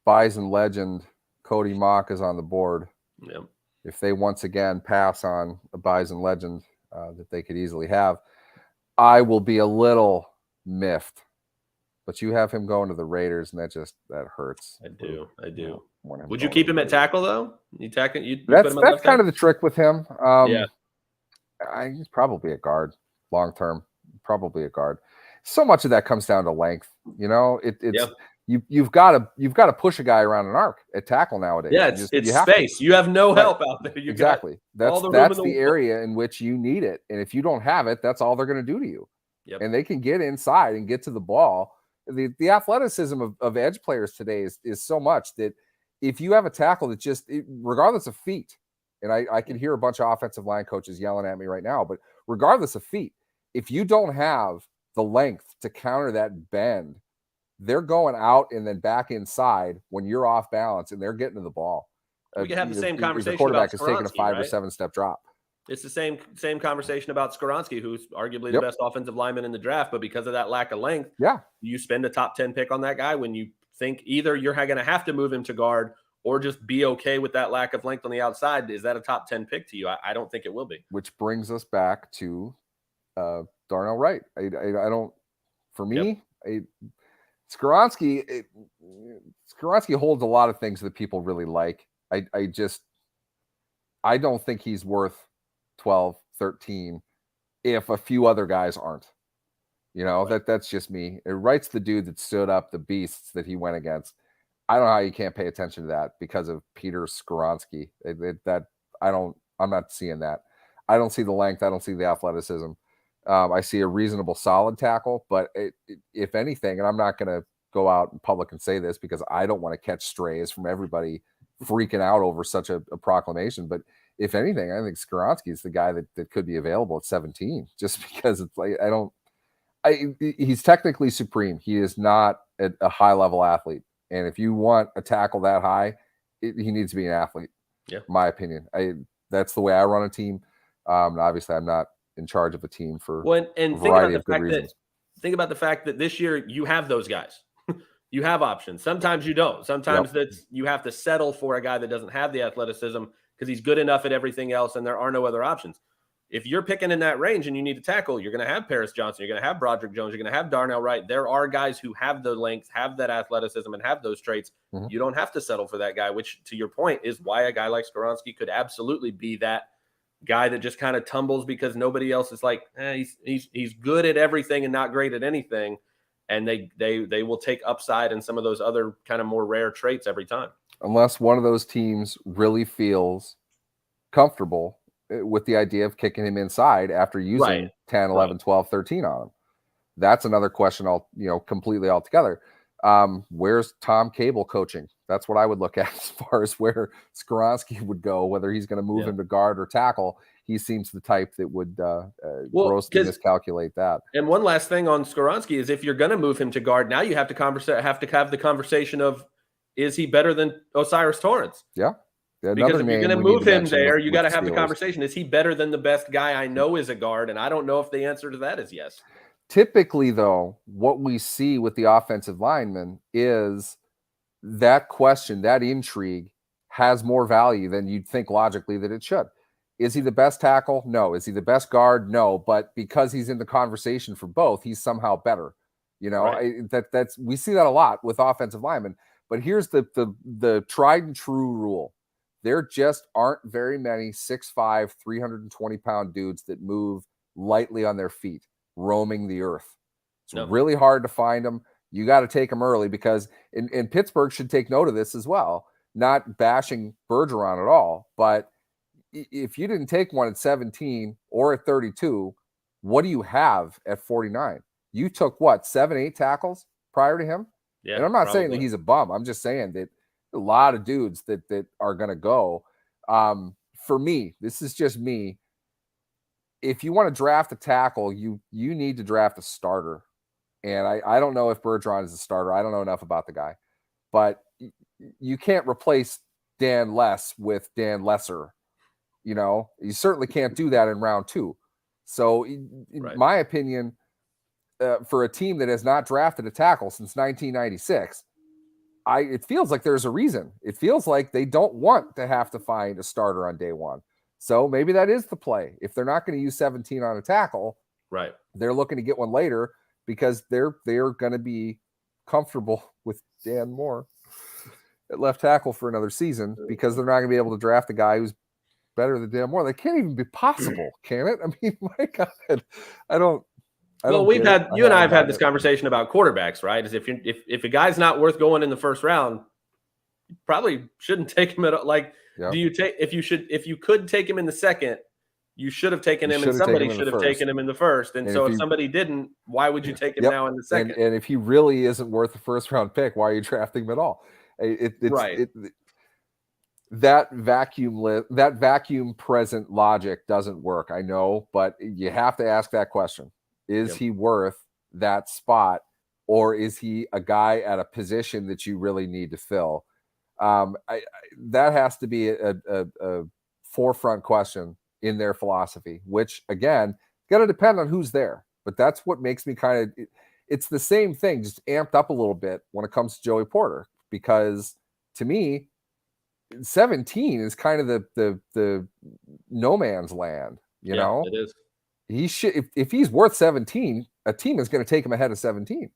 Bison legend Cody Mock is on the board. Yep. If they once again pass on a Bison legend that they could easily have, I will be a little miffed But you have him going to the Raiders, and that hurts. I do. Would you keep him at tackle though? You put him That's at left kind tackle? of the trick with him. Yeah. He's probably a guard long term. Probably a guard. So much of that comes down to length. You've got to push a guy around an arc at tackle nowadays. Yeah, it's space. You have no help out there. Exactly. That's the area in which you need it. And if you don't have it, that's all they're going to do to you. Yep. And they can get inside and get to the ball. The athleticism of edge players today is so much that if you have a tackle that regardless of feet, and I can hear a bunch of offensive line coaches yelling at me right now, but regardless of feet, if you don't have the length to counter that bend, they're going out and then back inside when you're off balance and they're getting to the ball. We can have the same conversation. The quarterback is taking a 5 or 7 step drop. It's the same conversation about Skoronski, who's arguably the best offensive lineman in the draft, but because of that lack of length, you spend a top 10 pick on that guy when you think either you're going to have to move him to guard or just be okay with that lack of length on the outside. Is that a top 10 pick to you? I don't think it will be. Which brings us back to Darnell Wright. I don't, for me, Skoronski holds a lot of things that people really like. I don't think he's worth 12, 13 if a few other guys aren't. That's just me. Wright's the dude that stood up the beasts that he went against. I don't know how you can't pay attention to that because of Peter Skoronski. I'm not seeing that. I don't see the length. I don't see the athleticism. I see a reasonable solid tackle, but if anything, and I'm not going to go out in public and say this because I don't want to catch strays from everybody freaking out over such a proclamation. But if anything, I think Skoronski is the guy that could be available at 17, just because it's like, he's technically supreme. He is not a high level athlete. And if you want a tackle that high, he needs to be an athlete. Yeah. In my opinion. That's the way I run a team. Obviously I'm not in charge of a team for a variety of good reasons. Think about the fact that this year you have those guys. You have options. Sometimes you don't. Sometimes you have to settle for a guy that doesn't have the athleticism because he's good enough at everything else and there are no other options. If you're picking in that range and you need to tackle, you're going to have Paris Johnson, you're going to have Broderick Jones, you're going to have Darnell Wright. There are guys who have the length, have that athleticism, and have those traits. Mm-hmm. You don't have to settle for that guy, which, to your point, is why a guy like Skoronski could absolutely be that guy that just kind of tumbles because nobody else is like, he's good at everything and not great at anything. And they will take upside in some of those other kind of more rare traits every time. Unless one of those teams really feels comfortable with the idea of kicking him inside after using 10, 11, 12, 13 on him. That's another question completely altogether. Where's Tom Cable coaching? That's what I would look at as far as where Skoronski would go, whether he's going to move him to guard or tackle. He seems the type that would grossly miscalculate that. And one last thing on Skoronski is if you're going to move him to guard, now you have to have the conversation of, is he better than Osiris Torrance? Yeah. Because if you're going to move him there, you got to have the conversation. Is he better than the best guy I know is a guard? And I don't know if the answer to that is yes. Typically, though, what we see with the offensive lineman is that question, that intrigue has more value than you'd think logically that it should. Is he the best tackle? No. Is he the best guard? No. But because he's in the conversation for both, he's somehow better. That's we see that a lot with offensive linemen. But here's the tried and true rule. There just aren't very many 6'5", 320-pound dudes that move lightly on their feet, roaming the earth. It's really hard to find them. You got to take them early because, and Pittsburgh should take note of this as well, not bashing Bergeron at all. But if you didn't take one at 17 or at 32, what do you have at 49? You took 7, 8 tackles prior to him? Yeah, and I'm not saying that he's a bum. I'm just saying that a lot of dudes that are going to go. For me, this is just me. If you want to draft a tackle, you need to draft a starter. And I don't know if Bergeron is a starter. I don't know enough about the guy. But you can't replace Dan Less with Dan Lesser. You certainly can't do that in round 2. So, in my opinion, for a team that has not drafted a tackle since 1996, it feels like there's a reason. It feels like they don't want to have to find a starter on day one. So maybe that is the play. If they're not going to use 17 on a tackle, they're looking to get one later because they're going to be comfortable with Dan Moore at left tackle for another season because they're not going to be able to draft a guy who's better than Dan Moore. That can't even be possible, can it? I mean, my God, I don't. Well, you and I have had this conversation about quarterbacks, right? Is if a guy's not worth going in the first round, you probably shouldn't take him at like. Yep. Do you take if you could take him in the second, you should have taken him, and somebody should have taken him in the first. And so if somebody didn't, why would you take him now in the second? And if he really isn't worth a first round pick, why are you drafting him at all? That vacuum present logic doesn't work. I know, but you have to ask that question. Is he worth that spot, or is he a guy at a position that you really need to fill? That has to be a forefront question in their philosophy, which again, going to depend on who's there. But that's what makes me it's the same thing, just amped up a little bit when it comes to Joey Porter, because to me, 17 is kind of the no man's land, you know? It is. He should, if he's worth 17, a team is going to take him ahead of 17,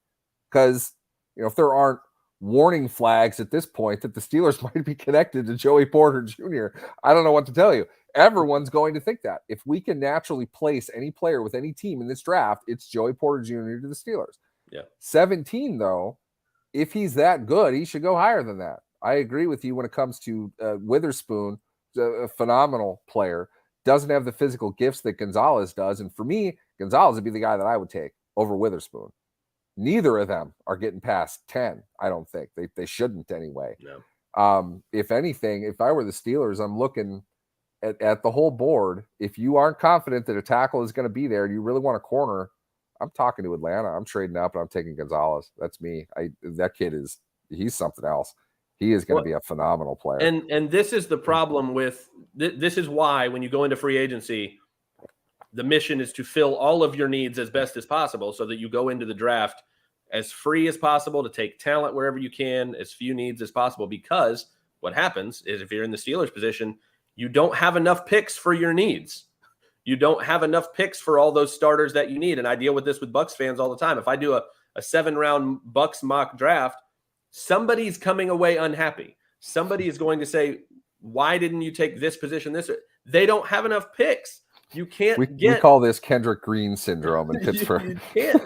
because if there aren't warning flags at this point that the Steelers might be connected to Joey Porter Jr., I don't know what to tell you. Everyone's going to think that. If we can naturally place any player with any team in this draft, it's Joey Porter Jr. to the Steelers. 17, though, if he's that good, he should go higher than that. I agree with you when it comes to Witherspoon, a phenomenal player, doesn't have the physical gifts that Gonzalez does. And for me, Gonzalez would be the guy that I would take over Witherspoon. Neither of them are getting past 10, I don't think. They shouldn't anyway. No. If anything, if I were the Steelers, I'm looking at the whole board. If you aren't confident that a tackle is going to be there and you really want a corner, I'm talking to Atlanta. I'm trading up and I'm taking Gonzalez. That's me. That kid he's something else. He is going to be a phenomenal player. And this is the problem with this is why when you go into free agency, the mission is to fill all of your needs as best as possible so that you go into the draft as free as possible to take talent wherever you can, as few needs as possible. Because what happens is if you're in the Steelers position, you don't have enough picks for your needs. You don't have enough picks for all those starters that you need. And I deal with this with Bucs fans all the time. If I do a 7-round Bucs mock draft, somebody's coming away unhappy. Somebody is going to say, why didn't you take this position? They don't have enough picks. You can't we call this Kendrick Green syndrome in Pittsburgh. You can't.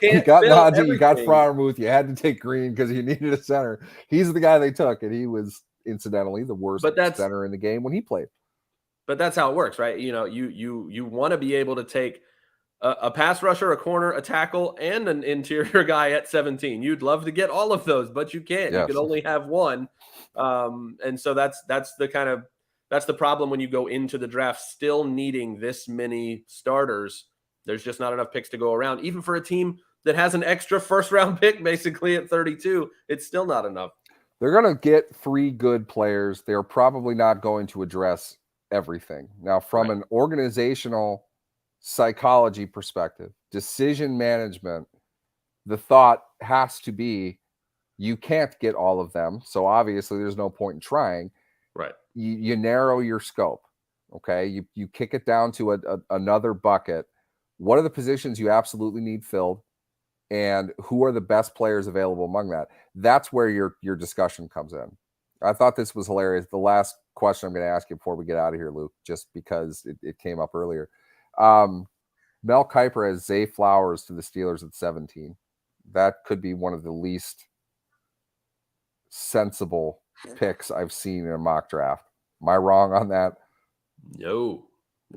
You got Najee, you got Freiermuth, you had to take Green because you needed a center. He's the guy they took, and he was incidentally the worst center in the game when he played. But that's how it works, right? You want to be able to take a pass rusher, a corner, a tackle, and an interior guy at 17. You'd love to get all of those, but you can't. Yes. You can only have one. And so that's the problem when you go into the draft still needing this many starters. There's just not enough picks to go around. Even for a team that has an extra first-round pick basically at 32, it's still not enough. They're going to get 3 good players. They're probably not going to address everything. Now, from an organizational psychology perspective, decision management, the thought has to be you can't get all of them. So obviously there's no point in trying. Right. You narrow your scope. Okay. You kick it down to another bucket. What are the positions you absolutely need filled? And who are the best players available among that? That's where your discussion comes in. I thought this was hilarious. The last question I'm going to ask you before we get out of here, Luke, just because it came up earlier. Mel Kiper has Zay Flowers to the Steelers at 17. That could be one of the least sensible picks I've seen in a mock draft. Am I wrong on that? No.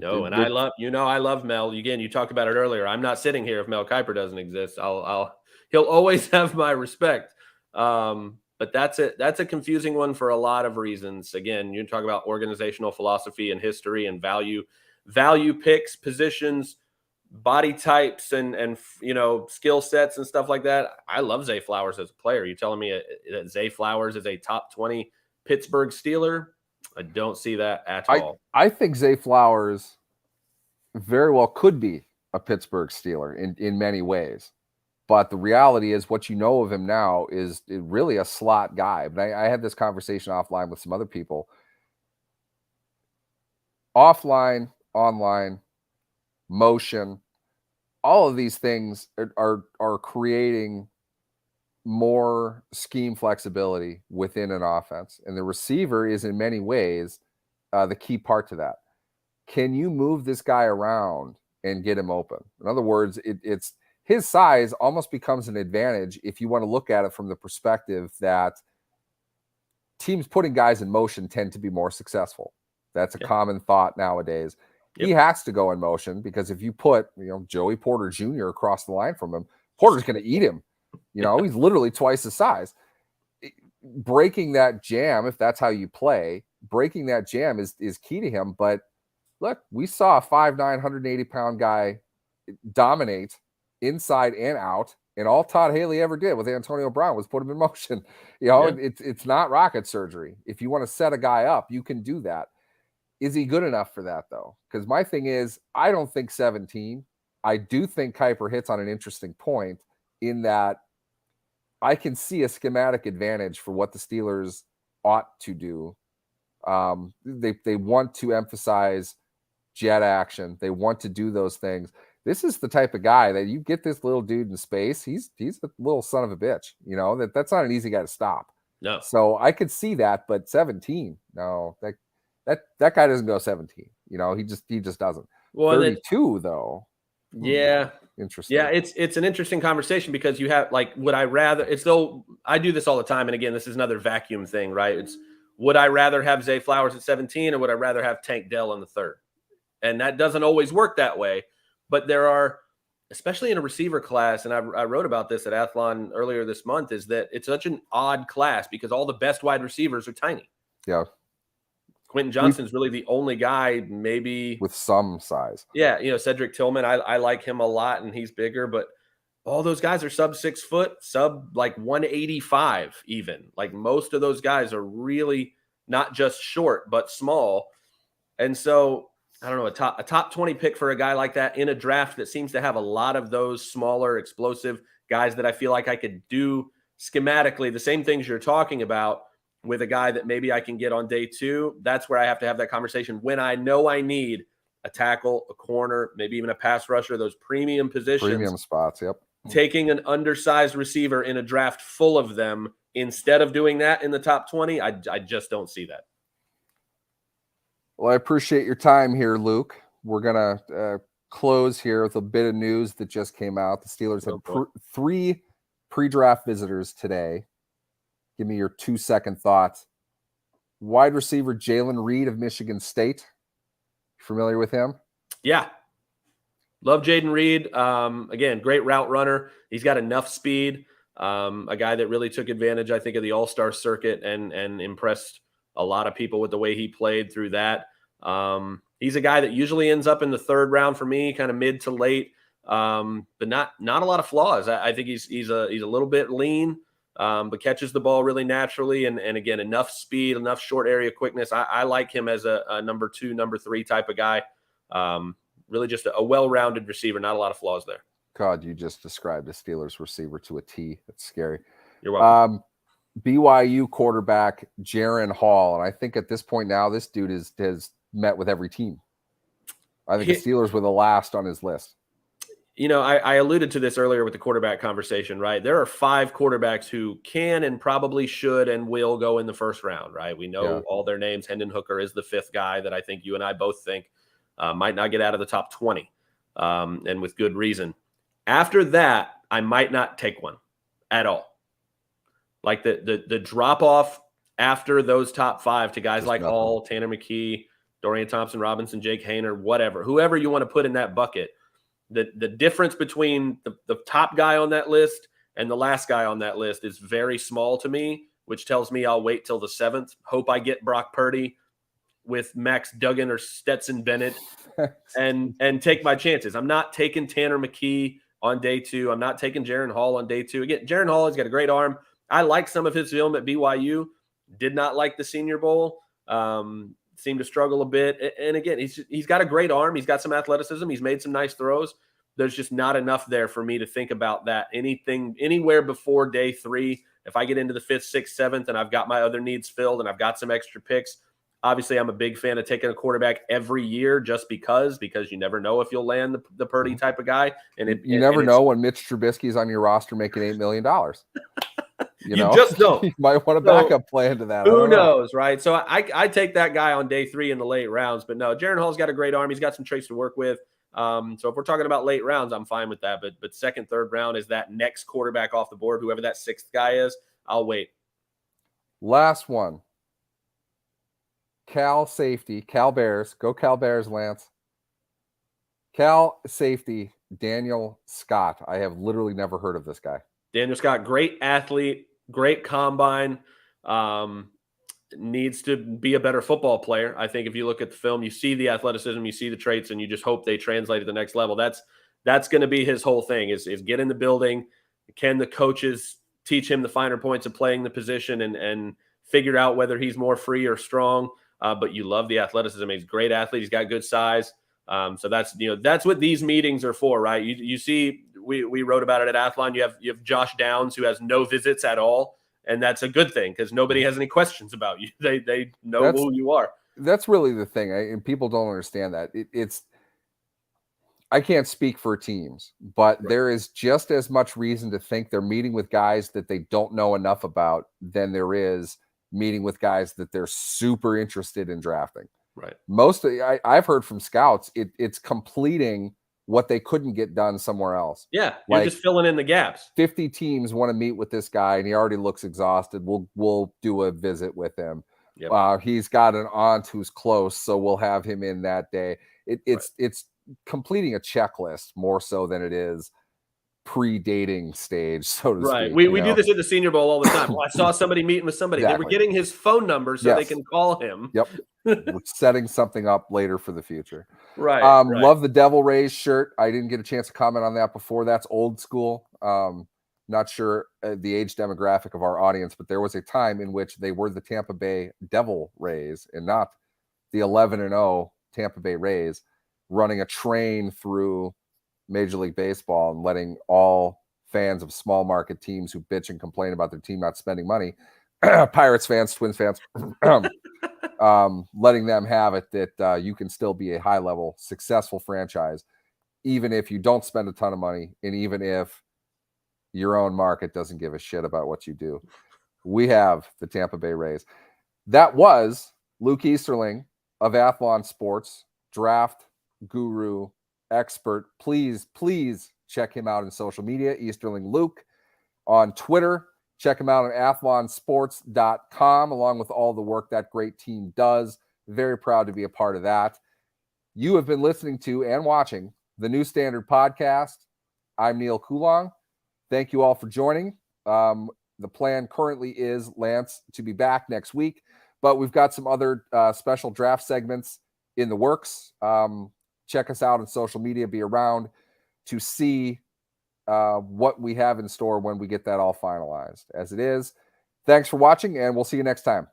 And I love Mel. Again, you talked about it earlier. I'm not sitting here if Mel Kiper doesn't exist. He'll always have my respect. But that's a confusing one for a lot of reasons. Again, you talk about organizational philosophy and history and value picks, positions, body types, and skill sets and stuff like that. I love Zay Flowers as a player. You telling me that Zay Flowers is a top 20 Pittsburgh Steeler? I don't see that at all. I think Zay Flowers very well could be a Pittsburgh Steeler in many ways. But the reality is what you know of him now is really a slot guy. But I had this conversation offline with some other people. Offline, online, motion, all of these things are creating more scheme flexibility within an offense. And the receiver is in many ways the key part to that. Can you move this guy around and get him open? In other words, it's his size almost becomes an advantage if you want to look at it from the perspective that teams putting guys in motion tend to be more successful. That's a common thought nowadays. He has to go in motion because if you put, Joey Porter Jr. across the line from him, Porter's going to eat him. He's literally twice the size. Breaking that jam, if that's how you play, breaking that jam is key to him. But look, we saw a 5'9", 180-pound guy dominate inside and out, and all Todd Haley ever did with Antonio Brown was put him in motion. It's not rocket surgery. If you want to set a guy up, you can do that. Is he good enough for that, though? Because my thing is, I don't think 17. I do think Kuiper hits on an interesting point in that I can see a schematic advantage for what the Steelers ought to do. They want to emphasize jet action. They want to do those things. This is the type of guy that you get this little dude in space. He's a little son of a bitch. That's not an easy guy to stop. No. So I could see that, but 17, no, that guy doesn't go 17. He just doesn't. Well, 32 though. Yeah. Interesting. Yeah, it's an interesting conversation because you have would I rather I do this all the time, and again, this is another vacuum thing, right? It's would I rather have Zay Flowers at 17 or would I rather have Tank Dell in the 3rd? And that doesn't always work that way. But there are, especially in a receiver class, and I wrote about this at Athlon earlier this month, is that it's such an odd class because all the best wide receivers are tiny. Yeah. Quentin Johnston's really the only guy maybe with some size. Yeah, Cedric Tillman, I like him a lot, and he's bigger, but all those guys are sub 6 foot, sub 185 even. Most of those guys are really not just short, but small. And so I don't know, a top 20 pick for a guy like that in a draft that seems to have a lot of those smaller, explosive guys that I feel like I could do schematically the same things you're talking about with a guy that maybe I can get on day 2. That's where I have to have that conversation when I know I need a tackle, a corner, maybe even a pass rusher, those premium positions. Premium spots, yep. Taking an undersized receiver in a draft full of them instead of doing that in the top 20, I just don't see that. Well, I appreciate your time here, Luke. We're going to close here with a bit of news that just came out. The Steelers had 3 pre-draft visitors today. Give me your 2-second thoughts. Wide receiver Jalen Reed of Michigan State. Familiar with him? Yeah. Love Jaden Reed. Again, great route runner. He's got enough speed. A guy that really took advantage, I think, of the all-star circuit and impressed a lot of people with the way he played through that. He's a guy that usually ends up in the 3rd round for me, kind of mid to late, but not a lot of flaws. I think he's a little bit lean, but catches the ball really naturally. And again, enough speed, enough short area quickness. I like him as a number 2, number 3 type of guy. Really just a well-rounded receiver, not a lot of flaws there. God, you just described a Steelers receiver to a T. That's scary. You're welcome. BYU quarterback Jaron Hall, and I think at this point now, this dude has met with every team. I think the Steelers were the last on his list. I alluded to this earlier with the quarterback conversation, right? There are 5 quarterbacks who can and probably should and will go in the 1st round, right? We know all their names. Hendon Hooker is the 5th guy that I think you and I both think might not get out of the top 20, and with good reason. After that, I might not take one at all. The drop off after those top 5 to guys like Hall, Tanner McKee, Dorian Thompson-Robinson, Jake Haener, whatever, whoever you want to put in that bucket, the difference between the top guy on that list and the last guy on that list is very small to me, which tells me I'll wait till the 7th. Hope I get Brock Purdy with Max Duggan or Stetson Bennett and take my chances. I'm not taking Tanner McKee on day 2. I'm not taking Jaron Hall on day 2. Again, Jaron Hall has got a great arm. I like some of his film at BYU. Did not like the Senior Bowl. Seemed to struggle a bit. And again, he's got a great arm. He's got some athleticism. He's made some nice throws. There's just not enough there for me to think about that. Anywhere before day 3, if I get into the 5th, 6th, 7th, and I've got my other needs filled and I've got some extra picks, obviously I'm a big fan of taking a quarterback every year just because you never know if you'll land the Purdy type of guy. And you never know when Mitch Trubisky's on your roster making $8 million. You You know, just don't. you might want a So, backup plan to that. who knows, right? So I take that guy on day 3 in the late rounds, but no, Jaron Hall's got a great arm. He's got some traits to work with. So if we're talking about late rounds, I'm fine with that. But second, third round is that next quarterback off the board, whoever that 6th guy is. I'll wait. Last one. Cal safety, Cal Bears. Go Cal Bears, Lance. Cal safety, Daniel Scott. I have literally never heard of this guy. Daniel Scott, great athlete, great combine. Needs to be a better football player. I think if you look at the film, you see the athleticism, you see the traits, and you just hope they translate to the next level. That's going to be his whole thing is get in the building. Can the coaches teach him the finer points of playing the position and figure out whether he's more free or strong? But you love the athleticism. He's a great athlete. He's got good size. So that's what these meetings are for, right? You see, we wrote about it at Athlon. You have Josh Downs, who has no visits at all. And that's a good thing because nobody has any questions about you. They know who you are. That's really the thing. And people don't understand that. I can't speak for teams, but right. There is just as much reason to think they're meeting with guys that they don't know enough about than there is meeting with guys that they're super interested in drafting. Right. I've heard from scouts, it's completing what they couldn't get done somewhere else. Yeah, you're just filling in the gaps. 50 teams want to meet with this guy, and he already looks exhausted. We'll do a visit with him. Yep. He's got an aunt who's close, so we'll have him in that day. It's completing a checklist more so than it is pre-dating stage, so to speak. We do this at the Senior Bowl all the time. Well, I saw somebody meeting with somebody. Exactly. They were getting his phone number so they can call him. Yep. We're setting something up later for the future. Right. Love the Devil Rays shirt. I didn't get a chance to comment on that before. That's old school. Not sure the age demographic of our audience, but there was a time in which they were the Tampa Bay Devil Rays and not the 11-0 Tampa Bay Rays, running a train through Major League Baseball and letting all fans of small market teams who bitch and complain about their team not spending money, Pirates fans, Twins fans, letting them have it that you can still be a high level successful franchise even if you don't spend a ton of money and even if your own market doesn't give a shit about what you do. We have the Tampa Bay Rays. That was Luke Easterling of Athlon Sports, draft guru, expert. Please check him out in social media, Easterling Luke on Twitter. Check him out on athlonsports.com, along with all the work that great team does. Very proud to be a part of that. You have been listening to and watching the New Standard Podcast. I'm Neal Coulong. Thank you all for joining. The plan currently is, Lance, to be back next week, but we've got some other special draft segments in the works. Check us out on social media. Be around to see what we have in store when we get that all finalized. As it is, thanks for watching, and we'll see you next time.